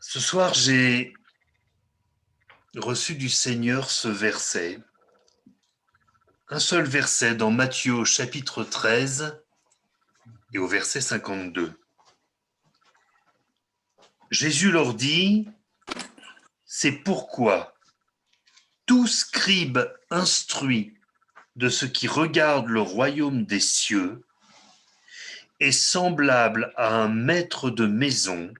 Ce soir, j'ai reçu du Seigneur ce verset, un seul verset dans Matthieu au chapitre 13 et au verset 52. Jésus leur dit, c'est pourquoi tout scribe instruit de ce qui regarde le royaume des cieux est semblable à un maître de maison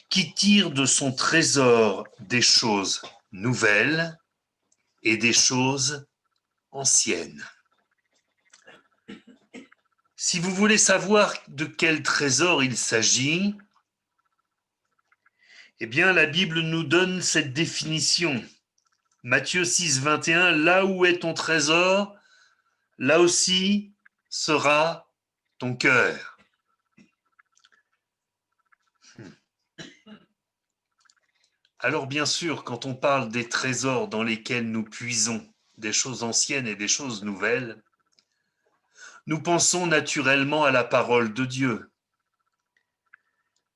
qui tire de son trésor des choses nouvelles et des choses anciennes. Si vous voulez savoir de quel trésor il s'agit, eh bien la Bible nous donne cette définition. Matthieu 6, 21, là où est ton trésor, là aussi sera ton cœur. Alors bien sûr, quand on parle des trésors dans lesquels nous puisons des choses anciennes et des choses nouvelles, nous pensons naturellement à la parole de Dieu.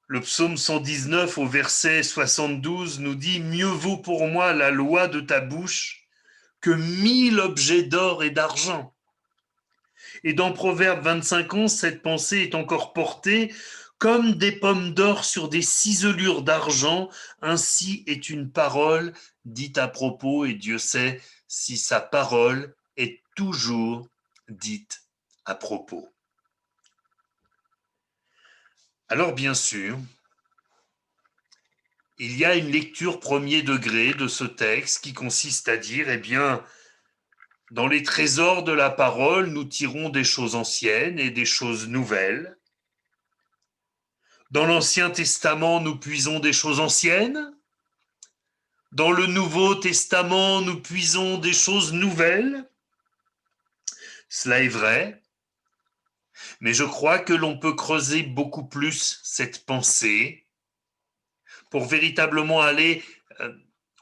Le psaume 119 au verset 72 nous dit « Mieux vaut pour moi la loi de ta bouche que 1000 objets d'or et d'argent. » Et dans Proverbe 25:11, cette pensée est encore portée comme des pommes d'or sur des ciselures d'argent, ainsi est une parole dite à propos, et Dieu sait si sa parole est toujours dite à propos. Alors bien sûr, il y a une lecture premier degré de ce texte qui consiste à dire, eh bien, dans les trésors de la parole, nous tirons des choses anciennes et des choses nouvelles. Dans l'Ancien Testament, nous puisons des choses anciennes. Dans le Nouveau Testament, nous puisons des choses nouvelles. Cela est vrai, mais je crois que l'on peut creuser beaucoup plus cette pensée pour véritablement aller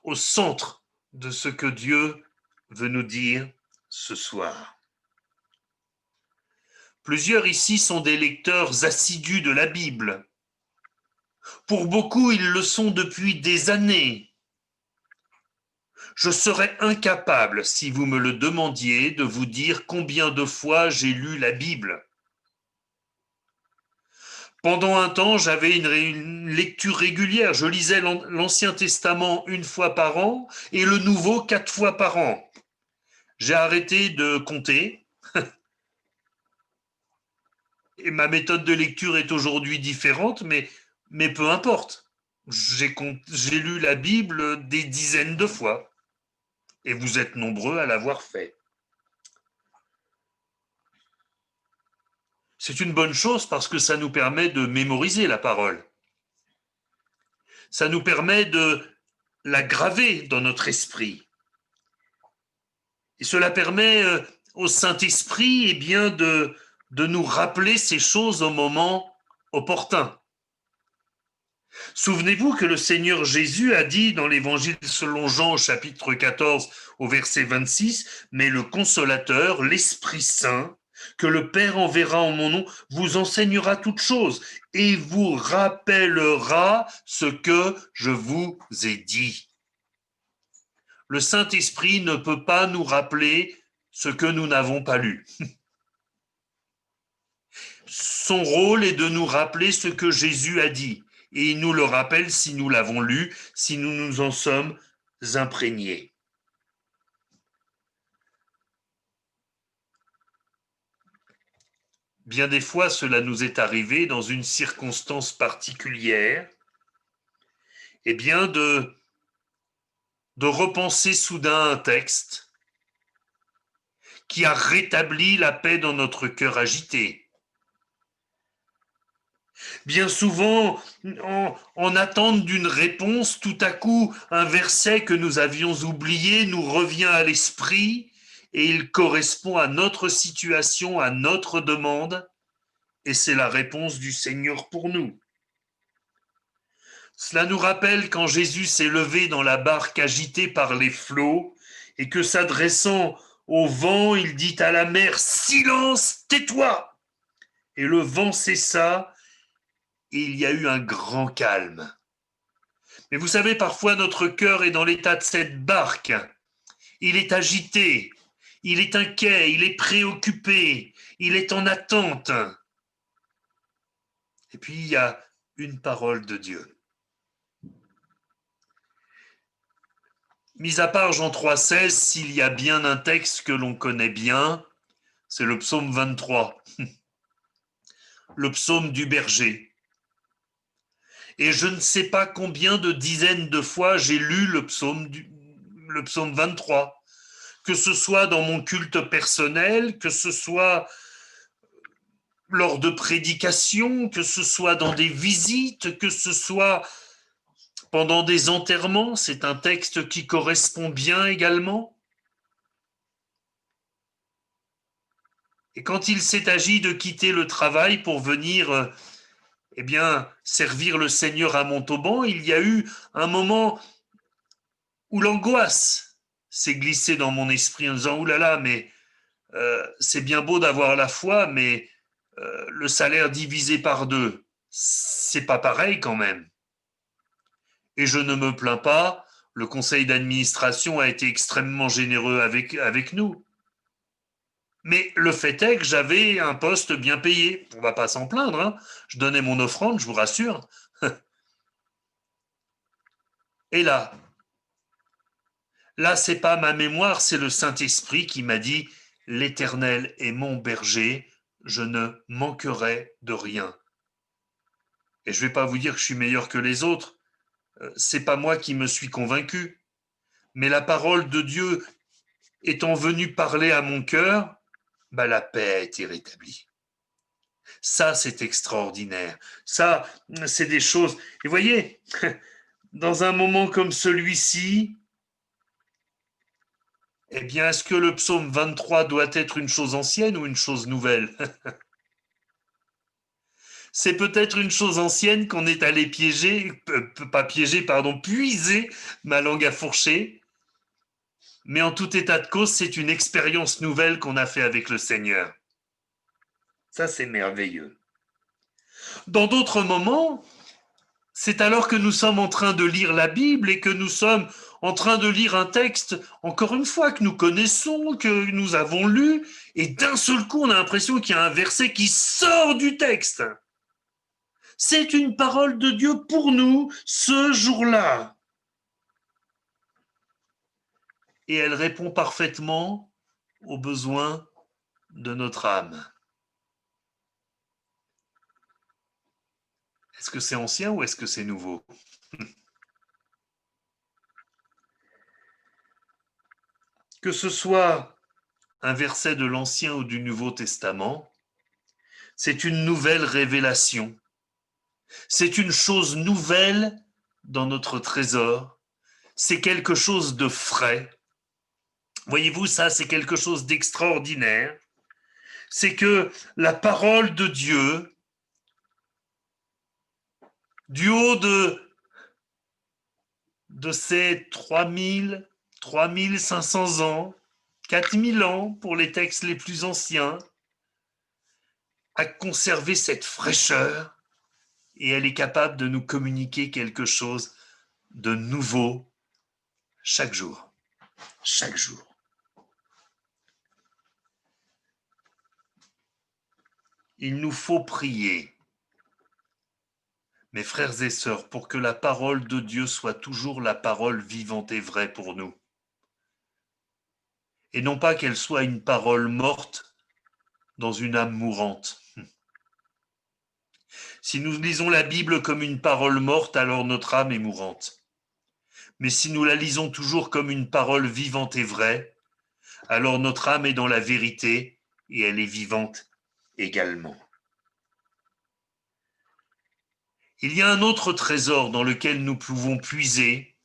au centre de ce que Dieu veut nous dire ce soir. Plusieurs ici sont des lecteurs assidus de la Bible. Pour beaucoup, ils le sont depuis des années. Je serais incapable, si vous me le demandiez, de vous dire combien de fois j'ai lu la Bible. Pendant un temps, j'avais une lecture régulière. Je lisais l'Ancien Testament une fois par an et le Nouveau 4 fois par an. J'ai arrêté de compter et ma méthode de lecture est aujourd'hui différente, mais peu importe. J'ai lu la Bible des dizaines de fois et vous êtes nombreux à l'avoir fait. C'est une bonne chose parce que ça nous permet de mémoriser la parole. Ça nous permet de la graver dans notre esprit. Et cela permet au Saint-Esprit eh bien, de nous rappeler ces choses au moment opportun. Souvenez-vous que le Seigneur Jésus a dit dans l'Évangile selon Jean, chapitre 14, au verset 26, « Mais le Consolateur, l'Esprit Saint, que le Père enverra en mon nom, vous enseignera toutes choses et vous rappellera ce que je vous ai dit. » Le Saint-Esprit ne peut pas nous rappeler ce que nous n'avons pas lu. Son rôle est de nous rappeler ce que Jésus a dit. Et il nous le rappelle si nous l'avons lu, si nous nous en sommes imprégnés. Bien des fois, cela nous est arrivé dans une circonstance particulière, eh bien de repenser soudain un texte qui a rétabli la paix dans notre cœur agité. Bien souvent, en attente d'une réponse, tout à coup, un verset que nous avions oublié nous revient à l'esprit et il correspond à notre situation, à notre demande, et c'est la réponse du Seigneur pour nous. Cela nous rappelle quand Jésus s'est levé dans la barque agitée par les flots et que s'adressant au vent, il dit à la mer « Silence, tais-toi !» Et le vent cessa et il y a eu un grand calme. Mais vous savez, parfois notre cœur est dans l'état de cette barque. Il est agité, il est inquiet, il est préoccupé, il est en attente. Et puis il y a une parole de Dieu. Mis à part Jean 3,16, s'il y a bien un texte que l'on connaît bien, c'est le psaume 23, le psaume du berger. Et je ne sais pas combien de dizaines de fois j'ai lu le psaume 23, que ce soit dans mon culte personnel, que ce soit lors de prédications, que ce soit dans des visites, que ce soit pendant des enterrements. C'est un texte qui correspond bien également. Et quand il s'est agi de quitter le travail pour venir servir le Seigneur à Montauban, il y a eu un moment où l'angoisse s'est glissée dans mon esprit en disant « Ouh là là, mais c'est bien beau d'avoir la foi, mais le salaire divisé par 2, c'est pas pareil quand même. » Et je ne me plains pas, le conseil d'administration a été extrêmement généreux avec nous. Mais le fait est que j'avais un poste bien payé. On ne va pas s'en plaindre, hein. Je donnais mon offrande, je vous rassure. Et là, c'est pas ma mémoire, c'est le Saint-Esprit qui m'a dit « L'Éternel est mon berger, je ne manquerai de rien. » Et je ne vais pas vous dire que je suis meilleur que les autres. C'est pas moi qui me suis convaincu. Mais la parole de Dieu étant venue parler à mon cœur, la paix a été rétablie. Ça, c'est extraordinaire. Ça, c'est des choses. Et vous voyez, dans un moment comme celui-ci, est-ce que le psaume 23 doit être une chose ancienne ou une chose nouvelle? C'est peut-être une chose ancienne qu'on est allé puiser, ma langue à fourcher, mais en tout état de cause, c'est une expérience nouvelle qu'on a fait avec le Seigneur. Ça, c'est merveilleux. Dans d'autres moments, c'est alors que nous sommes en train de lire la Bible et que nous sommes en train de lire un texte, encore une fois, que nous connaissons, que nous avons lu, et d'un seul coup, on a l'impression qu'il y a un verset qui sort du texte. C'est une parole de Dieu pour nous ce jour-là. Et elle répond parfaitement aux besoins de notre âme. Est-ce que c'est ancien ou est-ce que c'est nouveau? Que ce soit un verset de l'Ancien ou du Nouveau Testament, c'est une nouvelle révélation. C'est une chose nouvelle dans notre trésor. C'est quelque chose de frais. Voyez-vous, ça, c'est quelque chose d'extraordinaire. C'est que la parole de Dieu, du haut de ces 3500 ans, 4000 ans pour les textes les plus anciens, a conservé cette fraîcheur et elle est capable de nous communiquer quelque chose de nouveau chaque jour. Chaque jour. Il nous faut prier, mes frères et sœurs, pour que la parole de Dieu soit toujours la parole vivante et vraie pour nous. Et non pas qu'elle soit une parole morte dans une âme mourante. Si nous lisons la Bible comme une parole morte, alors notre âme est mourante. Mais si nous la lisons toujours comme une parole vivante et vraie, alors notre âme est dans la vérité et elle est vivante également. Il y a un autre trésor dans lequel nous pouvons puiser,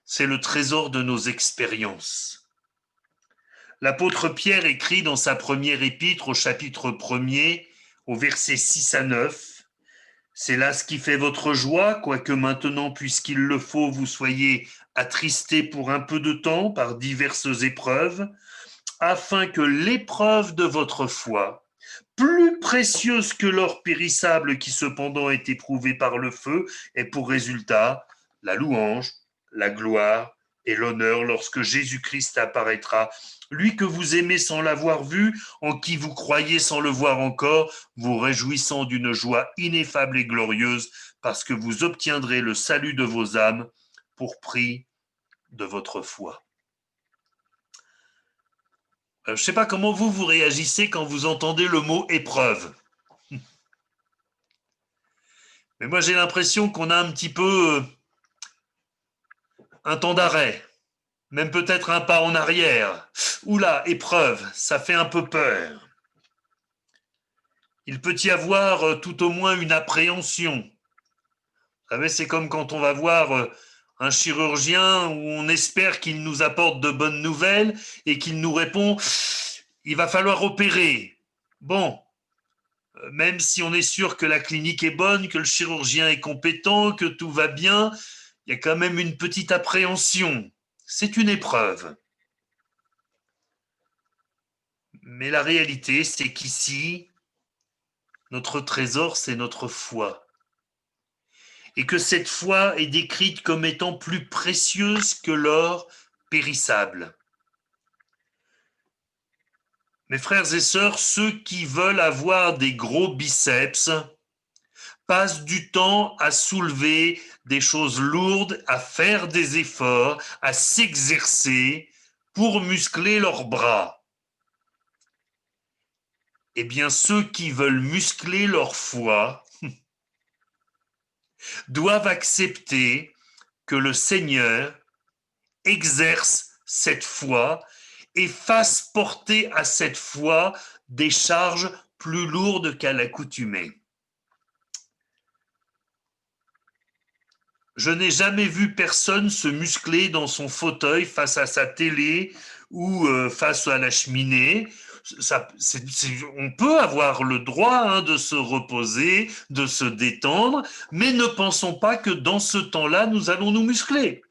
c'est le trésor de nos expériences. L'apôtre Pierre écrit dans sa première épître au chapitre 1er, au verset 6 à 9, « C'est là ce qui fait votre joie, quoique maintenant, puisqu'il le faut, vous soyez attristés pour un peu de temps par diverses épreuves, afin que l'épreuve de votre foi, plus précieuse que l'or périssable qui cependant est éprouvé par le feu, et pour résultat la louange, la gloire et l'honneur lorsque Jésus-Christ apparaîtra. Lui que vous aimez sans l'avoir vu, en qui vous croyez sans le voir encore, vous réjouissant d'une joie ineffable et glorieuse, parce que vous obtiendrez le salut de vos âmes pour prix de votre foi. Je ne sais pas comment vous réagissez quand vous entendez le mot épreuve. Mais moi, j'ai l'impression qu'on a un petit peu un temps d'arrêt, même peut-être un pas en arrière. Oula, épreuve, ça fait un peu peur. Il peut y avoir tout au moins une appréhension. Vous savez, c'est comme quand on va voir un chirurgien où on espère qu'il nous apporte de bonnes nouvelles et qu'il nous répond « il va falloir opérer ». Bon, même si on est sûr que la clinique est bonne, que le chirurgien est compétent, que tout va bien, il y a quand même une petite appréhension. C'est une épreuve. Mais la réalité, c'est qu'ici, notre trésor, c'est notre foi. Et que cette foi est décrite comme étant plus précieuse que l'or périssable. Mes frères et sœurs, ceux qui veulent avoir des gros biceps passent du temps à soulever des choses lourdes, à faire des efforts, à s'exercer pour muscler leurs bras. Eh bien, ceux qui veulent muscler leur foi doivent accepter que le Seigneur exerce cette foi et fasse porter à cette foi des charges plus lourdes qu'à l'accoutumée. Je n'ai jamais vu personne se muscler dans son fauteuil face à sa télé ou face à la cheminée. On peut avoir le droit de se reposer, de se détendre, mais ne pensons pas que dans ce temps-là, nous allons nous muscler.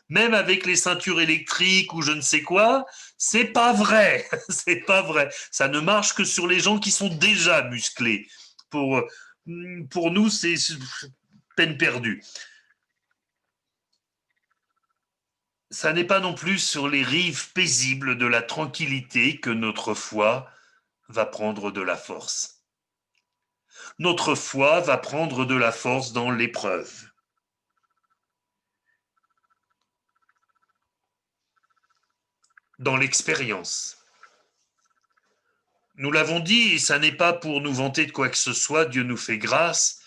Même avec les ceintures électriques ou je ne sais quoi, c'est pas vrai. C'est pas vrai. Ça ne marche que sur les gens qui sont déjà musclés. Pour nous, c'est peine perdue. Ça n'est pas non plus sur les rives paisibles de la tranquillité que notre foi va prendre de la force. Notre foi va prendre de la force dans l'épreuve. Dans l'expérience. Nous l'avons dit, et ça n'est pas pour nous vanter de quoi que ce soit, Dieu nous fait grâce,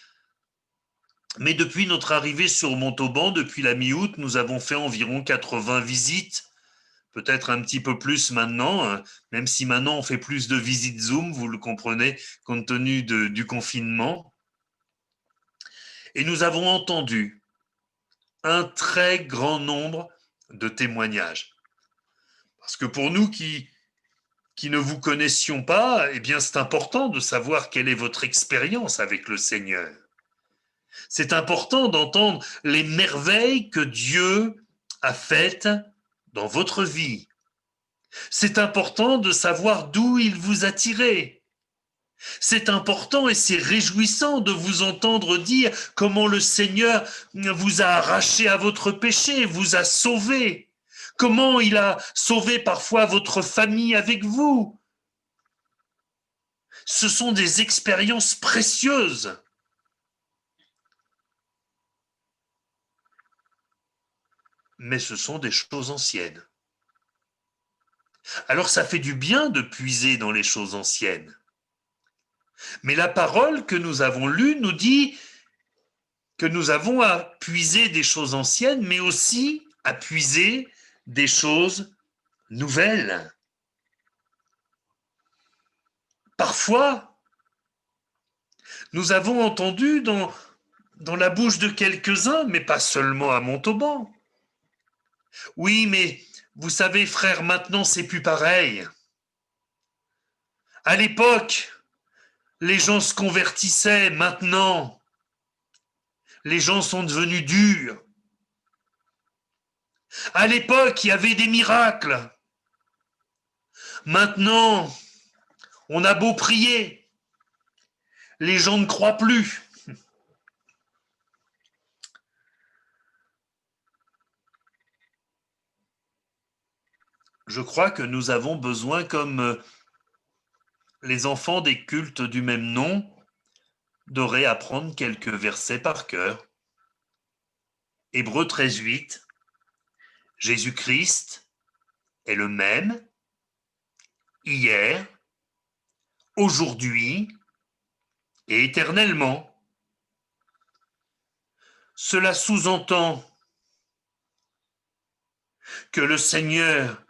mais depuis notre arrivée sur Montauban, depuis la mi-août, nous avons fait environ 80 visites, peut-être un petit peu plus maintenant, même si maintenant on fait plus de visites Zoom, vous le comprenez, compte tenu du confinement. Et nous avons entendu un très grand nombre de témoignages. Parce que pour nous qui ne vous connaissions pas, eh bien c'est important de savoir quelle est votre expérience avec le Seigneur. C'est important d'entendre les merveilles que Dieu a faites dans votre vie. C'est important de savoir d'où il vous a tiré. C'est important et c'est réjouissant de vous entendre dire comment le Seigneur vous a arraché à votre péché, vous a sauvé, comment il a sauvé parfois votre famille avec vous. Ce sont des expériences précieuses. Mais ce sont des choses anciennes. Alors ça fait du bien de puiser dans les choses anciennes. Mais la parole que nous avons lue nous dit que nous avons à puiser des choses anciennes, mais aussi à puiser des choses nouvelles. Parfois, nous avons entendu dans la bouche de quelques-uns, mais pas seulement à Montauban. Oui, mais vous savez, frère, maintenant c'est plus pareil. À l'époque, les gens se convertissaient, maintenant, les gens sont devenus durs. À l'époque, il y avait des miracles. Maintenant, On a beau prier, les gens ne croient plus. Je crois que nous avons besoin, comme les enfants des cultes du même nom, de réapprendre quelques versets par cœur. Hébreux 13:8, Jésus-Christ est le même hier, aujourd'hui et éternellement. Cela sous-entend que le Seigneur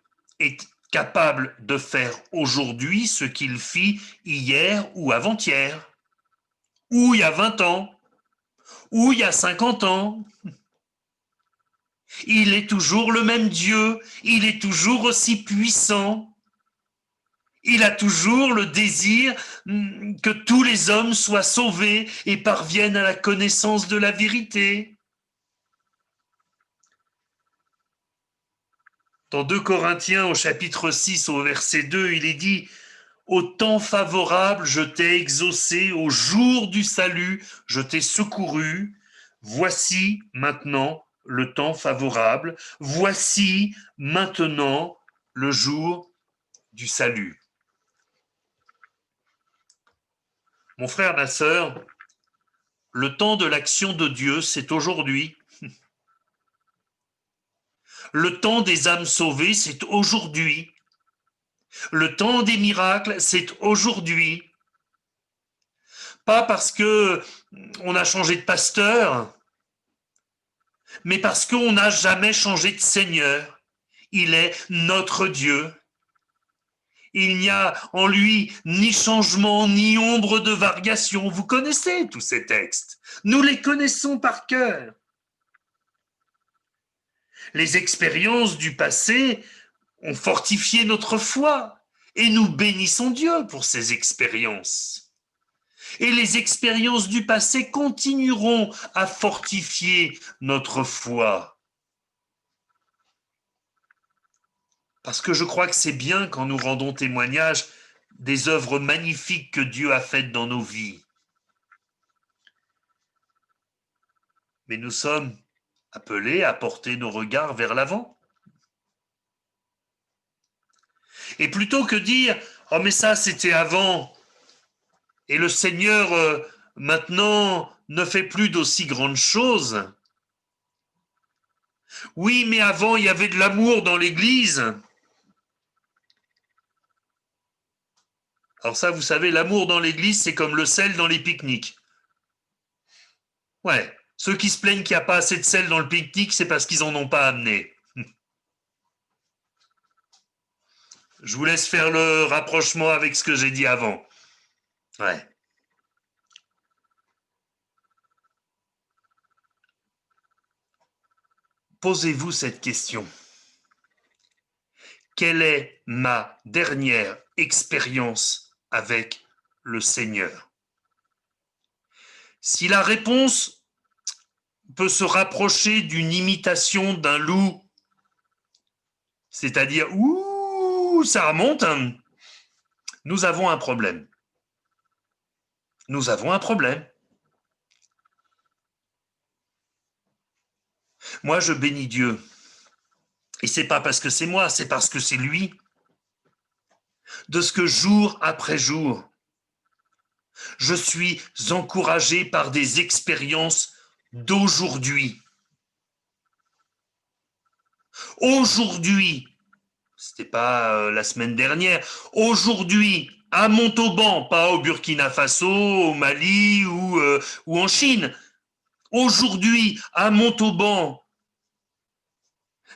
est capable de faire aujourd'hui ce qu'il fit hier ou avant-hier, ou il y a 20 ans, ou il y a 50 ans. Il est toujours le même Dieu, il est toujours aussi puissant. Il a toujours le désir que tous les hommes soient sauvés et parviennent à la connaissance de la vérité. Dans 2 Corinthiens au chapitre 6 au verset 2, il est dit « Au temps favorable, je t'ai exaucé, au jour du salut, je t'ai secouru. Voici maintenant le temps favorable, voici maintenant le jour du salut. » Mon frère, ma sœur, le temps de l'action de Dieu, c'est aujourd'hui. Le temps des âmes sauvées, c'est aujourd'hui. Le temps des miracles, c'est aujourd'hui. Pas parce que on a changé de pasteur, mais parce qu'on n'a jamais changé de Seigneur. Il est notre Dieu. Il n'y a en lui ni changement, ni ombre de variation. Vous connaissez tous ces textes. Nous les connaissons par cœur. Les expériences du passé ont fortifié notre foi et nous bénissons Dieu pour ces expériences. Et les expériences du passé continueront à fortifier notre foi. Parce que je crois que c'est bien quand nous rendons témoignage des œuvres magnifiques que Dieu a faites dans nos vies. Mais nous sommes appelés à porter nos regards vers l'avant. Et plutôt que dire « Oh mais ça c'était avant » et le Seigneur maintenant ne fait plus d'aussi grandes choses. Oui, mais avant il y avait de l'amour dans l'église. Alors ça, vous savez, l'amour dans l'église, c'est comme le sel dans les pique-niques. Ouais, ceux qui se plaignent qu'il n'y a pas assez de sel dans le pique-nique, c'est parce qu'ils n'en ont pas amené. Je vous laisse faire le rapprochement avec ce que j'ai dit avant. Ouais. Posez-vous cette question. Quelle est ma dernière expérience avec le Seigneur? Si la réponse peut se rapprocher d'une imitation d'un loup, c'est-à-dire « ouh, ça remonte hein », nous avons un problème. Nous avons un problème. Moi, je bénis Dieu. Et c'est pas parce que c'est moi, c'est parce que c'est lui. De ce que jour après jour, je suis encouragé par des expériences d'aujourd'hui. Aujourd'hui, c'était pas la semaine dernière, aujourd'hui, à Montauban, pas au Burkina Faso, au Mali ou en Chine. Aujourd'hui, à Montauban,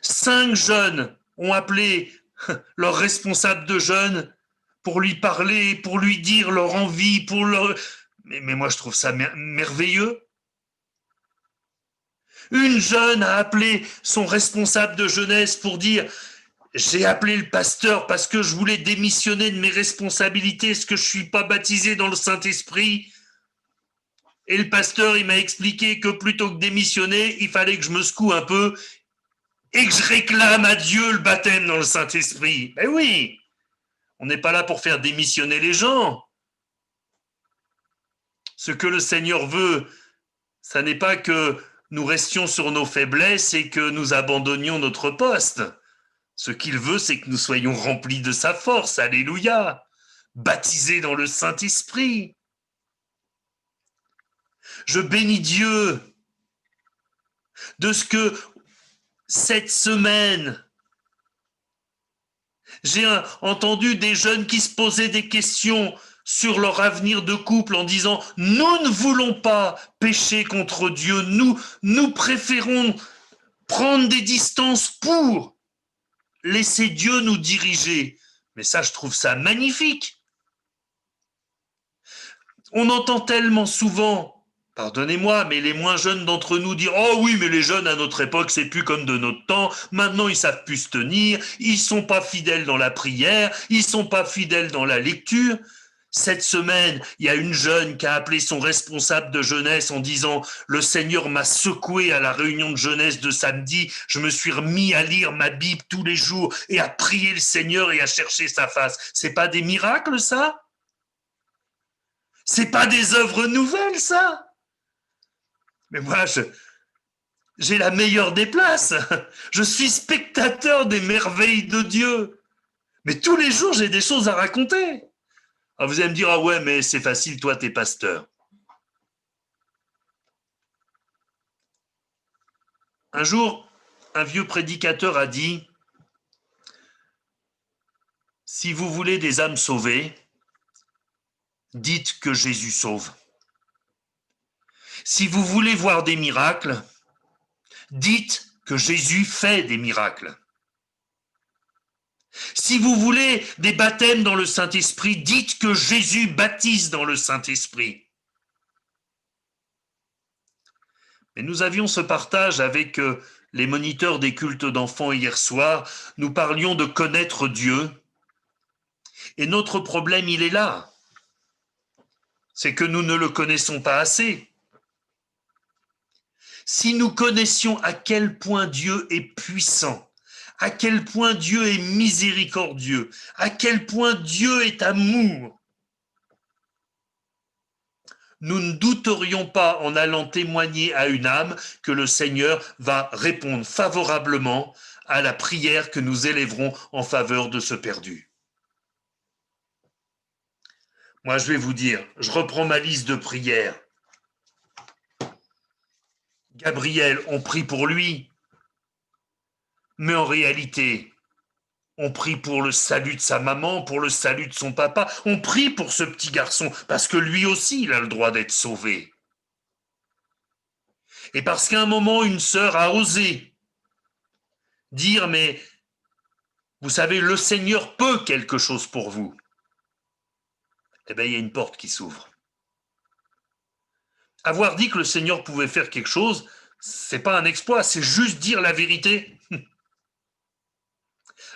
5 jeunes ont appelé leur responsable de jeunes pour lui parler, pour lui dire leur envie, pour leur... Mais moi, je trouve ça merveilleux. Une jeune a appelé son responsable de jeunesse pour dire « J'ai appelé le pasteur parce que je voulais démissionner de mes responsabilités, est-ce que je ne suis pas baptisé dans le Saint-Esprit ?» Et le pasteur, il m'a expliqué que plutôt que démissionner, il fallait que je me secoue un peu et que je réclame à Dieu le baptême dans le Saint-Esprit. Ben oui, On n'est pas là pour faire démissionner les gens. Ce que le Seigneur veut, ça n'est pas que nous restions sur nos faiblesses et que nous abandonnions notre poste. Ce qu'il veut, c'est que nous soyons remplis de sa force. Alléluia. Baptisés dans le Saint-Esprit. Je bénis Dieu de ce que cette semaine, j'ai entendu des jeunes qui se posaient des questions sur leur avenir de couple en disant « Nous ne voulons pas pécher contre Dieu, nous préférons prendre des distances pour laisser Dieu nous diriger. » Mais ça, je trouve ça magnifique. On entend tellement souvent, pardonnez-moi, mais les moins jeunes d'entre nous dire « Oh oui, mais les jeunes à notre époque, c'est plus comme de notre temps. Maintenant, ils savent plus se tenir. Ils sont pas fidèles dans la prière. Ils sont pas fidèles dans la lecture. » Cette semaine, il y a une jeune qui a appelé son responsable de jeunesse en disant « Le Seigneur m'a secoué à la réunion de jeunesse de samedi. Je me suis remis à lire ma Bible tous les jours et à prier le Seigneur et à chercher sa face. » C'est pas des miracles, ça? C'est pas des œuvres nouvelles, ça? Mais moi, j'ai la meilleure des places. Je suis spectateur des merveilles de Dieu. Mais tous les jours, j'ai des choses à raconter. Alors vous allez me dire, ah ouais, mais c'est facile, toi, t'es pasteur. Un jour, un vieux prédicateur a dit, si vous voulez des âmes sauvées, dites que Jésus sauve. Si vous voulez voir des miracles, dites que Jésus fait des miracles. Si vous voulez des baptêmes dans le Saint-Esprit, dites que Jésus baptise dans le Saint-Esprit. Mais nous avions ce partage avec les moniteurs des cultes d'enfants hier soir. Nous parlions de connaître Dieu. Et notre problème, il est là. C'est que nous ne le connaissons pas assez. Si nous connaissions à quel point Dieu est puissant, à quel point Dieu est miséricordieux, à quel point Dieu est amour, nous ne douterions pas en allant témoigner à une âme que le Seigneur va répondre favorablement à la prière que nous élèverons en faveur de ce perdu. Moi, je vais vous dire, je reprends ma liste de prières. Gabriel, on prie pour lui, mais en réalité, on prie pour le salut de sa maman, pour le salut de son papa. On prie pour ce petit garçon, parce que lui aussi, il a le droit d'être sauvé. Et parce qu'à un moment, une sœur a osé dire, mais vous savez, le Seigneur peut quelque chose pour vous. Eh bien, il y a une porte qui s'ouvre. Avoir dit que le Seigneur pouvait faire quelque chose, c'est pas un exploit, c'est juste dire la vérité.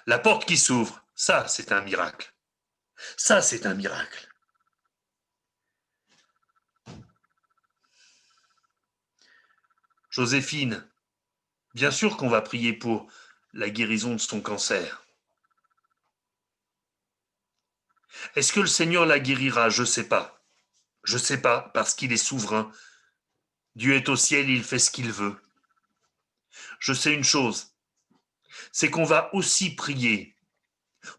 La porte qui s'ouvre, ça, c'est un miracle. Ça, c'est un miracle. Joséphine, bien sûr qu'on va prier pour la guérison de son cancer. Est-ce que le Seigneur la guérira? Je ne sais pas. Je ne sais pas, parce qu'il est souverain. Dieu est au ciel, il fait ce qu'il veut. Je sais une chose, c'est qu'on va aussi prier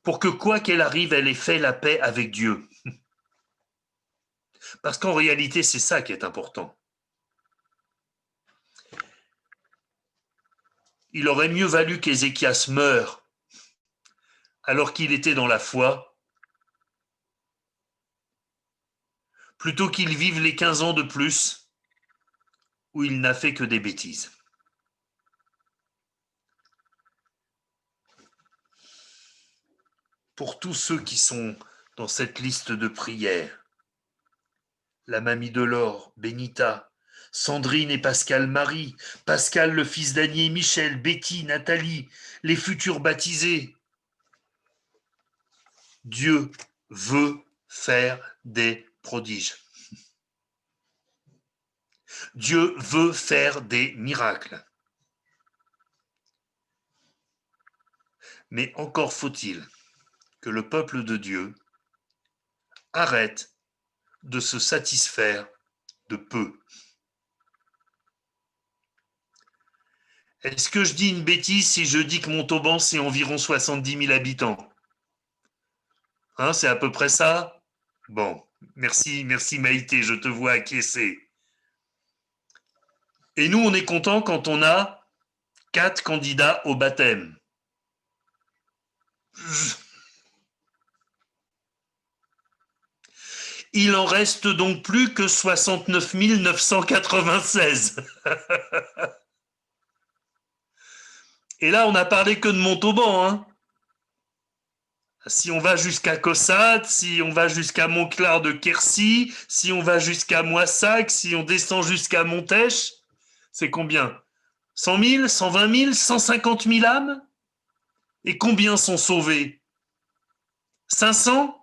pour que quoi qu'elle arrive, elle ait fait la paix avec Dieu. Parce qu'en réalité, c'est ça qui est important. Il aurait mieux valu qu'Ézéchias meure alors qu'il était dans la foi, plutôt qu'il vive les 15 ans de plus où il n'a fait que des bêtises. Pour tous ceux qui sont dans cette liste de prières, la mamie Delors, Benita, Sandrine et Pascal Marie, Pascal le fils d'Annie et Michel, Betty, Nathalie, les futurs baptisés. Dieu veut faire des prodiges. Dieu veut faire des miracles. Mais encore faut-il que le peuple de Dieu arrête de se satisfaire de peu. Est-ce que je dis une bêtise si je dis que Montauban, c'est environ 70 000 habitants? Hein, c'est à peu près ça? Bon, merci Maïté, je te vois acquiescer. Et nous, on est content quand on a 4 candidats au baptême. Il en reste donc plus que 69 996. Et là, on n'a parlé que de Montauban, hein. Si on va jusqu'à Caussade, si on va jusqu'à Montclar de Quercy, si on va jusqu'à Moissac, si on descend jusqu'à Montèche, c'est combien? 100 000, 120 000, 150 000 âmes? Et combien sont sauvés? 500?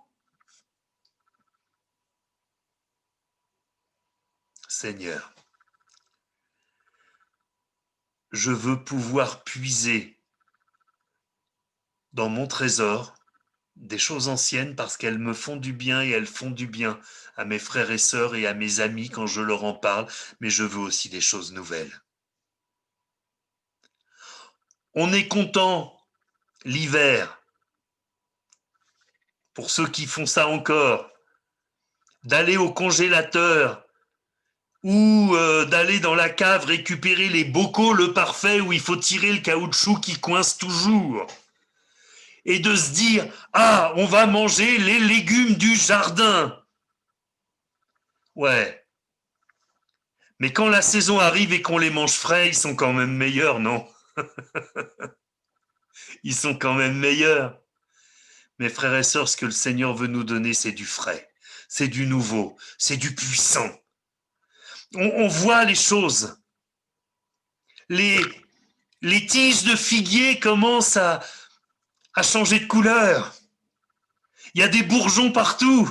Seigneur, je veux pouvoir puiser dans mon trésor des choses anciennes parce qu'elles me font du bien et elles font du bien à mes frères et sœurs et à mes amis quand je leur en parle, mais je veux aussi des choses nouvelles. On est content l'hiver, pour ceux qui font ça encore, d'aller au congélateur ou d'aller dans la cave récupérer les bocaux, le parfait, où il faut tirer le caoutchouc qui coince toujours. Et de se dire, ah, on va manger les légumes du jardin. Ouais. Mais quand la saison arrive et qu'on les mange frais, ils sont quand même meilleurs, non? Ils sont quand même meilleurs. Mes frères et sœurs, ce que le Seigneur veut nous donner, c'est du frais, c'est du nouveau, c'est du puissant. On voit les choses. Les tiges de figuier commencent à changer de couleur. Il y a des bourgeons partout.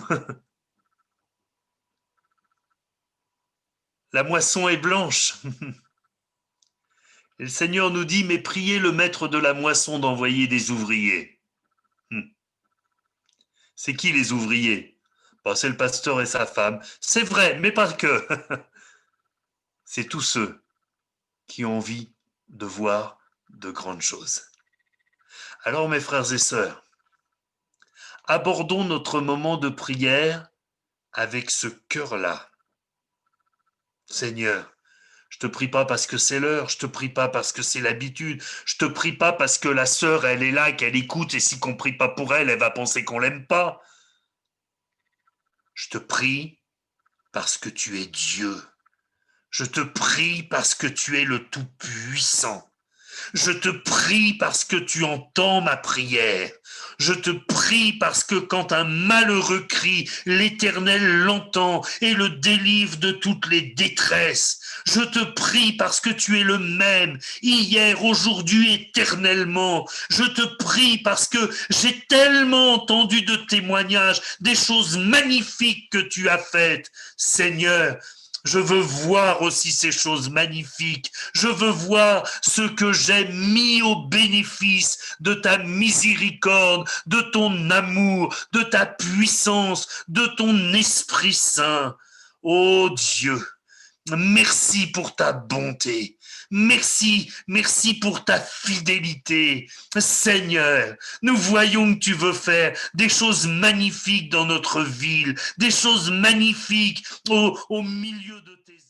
La moisson est blanche. Et le Seigneur nous dit, mais priez le maître de la moisson d'envoyer des ouvriers. C'est qui les ouvriers? Bon, c'est le pasteur et sa femme. C'est vrai, mais pas que. C'est tous ceux qui ont envie de voir de grandes choses. Alors, mes frères et sœurs, abordons notre moment de prière avec ce cœur-là. Seigneur, je te prie pas parce que c'est l'heure, je te prie pas parce que c'est l'habitude, je te prie pas parce que la sœur, elle est là, qu'elle écoute, et si qu'on prie pas pour elle, elle va penser qu'on l'aime pas. Je te prie parce que tu es Dieu. Je te prie parce que tu es le Tout-Puissant. Je te prie parce que tu entends ma prière. Je te prie parce que quand un malheureux crie, l'Éternel l'entend et le délivre de toutes les détresses. Je te prie parce que tu es le même, hier, aujourd'hui, éternellement. Je te prie parce que j'ai tellement entendu de témoignages, des choses magnifiques que tu as faites. Seigneur, je veux voir aussi ces choses magnifiques. Je veux voir ce que j'ai mis au bénéfice de ta miséricorde, de ton amour, de ta puissance, de ton Esprit Saint. Ô Dieu, merci pour ta bonté. Merci pour ta fidélité. Seigneur, nous voyons que tu veux faire des choses magnifiques dans notre ville, des choses magnifiques au milieu de tes